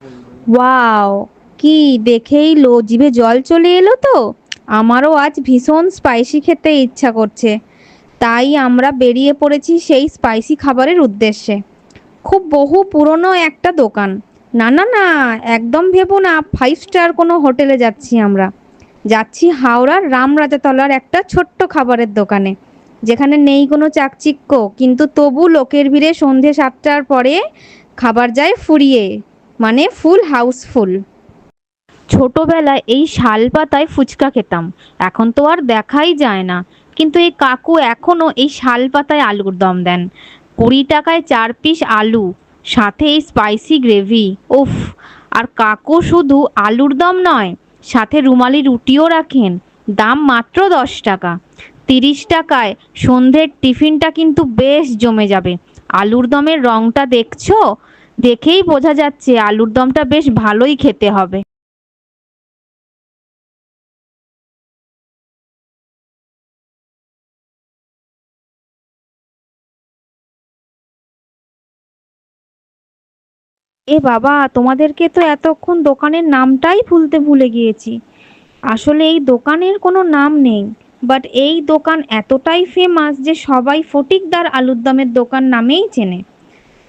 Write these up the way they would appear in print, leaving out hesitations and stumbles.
Wow, কি দেখেই জিভে জল চলে এলো তো। আমারও আজ ভীষণ স্পাইসি খেতে ইচ্ছা করছে। তাই আমরা বেরিয়ে পড়েছি সেই স্পাইসি খাবারের উদ্দেশ্যে। খুব বহু পুরনো একটা দোকান। না না না, একদম ভেবো না 5 স্টার কোনো হোটেলে যাচ্ছি আমরা। যাচ্ছি হাওড়ার রামরাজাতলার একটা ছোট্ট খাবারের দোকানে, যেখানে নেই কোনো চাকচিক্য, কিন্তু তবু লোকের ভিড়ে সন্ধে 7টার পরে খাবার যায় ফুরিয়ে, মানে ফুল হাউসফুল। ছোটবেলায় এই শাল পাতায় ফুচকা খেতাম, এখন তো আর দেখাই যায় না। কিন্তু এই কাকু এখনো এই শাল পাতায় আলুর দম দেন। 20 টাকায় 4 পিস আলু, সাথে এই স্পাইসি গ্রেভি। উফ! আর কাকু শুধু আলুর দম নয়, সাথে রুমালি রুটিও রাখেন। দাম মাত্র 10 টাকা। 30 টাকায় সন্ধ্যের টিফিনটা কিন্তু বেশ জমে যাবে। আলুর দমের রংটা দেখছো? দেখেই বোঝা যাচ্ছে আলুর দমটা বেশ ভালোই খেতে হবে। এ বাবা, তোমাদেরকে তো এতক্ষণ দোকানের নামটাই ভুলে গিয়েছি। আসলে এই দোকানের কোনো নাম নেই, বাট এই দোকান এতটাই ফেমাস যে সবাই ফটিকদার আলুর দমের দোকান নামেই চেনে।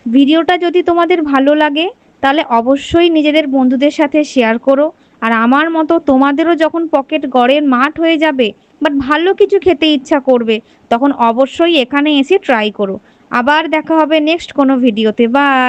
ভিডিওটা যদি তোমাদের ভালো লাগে, তাহলে অবশ্যই নিজেদের বন্ধুদের সাথে শেয়ার করো। আর আমার মতো তোমাদেরও যখন পকেট গড়ের মাঠ হয়ে যাবে, বাট ভালো কিছু খেতে ইচ্ছা করবে, তখন অবশ্যই এখানে এসে ট্রাই করো। আবার দেখা হবে নেক্সট কোনো ভিডিওতে। বাই।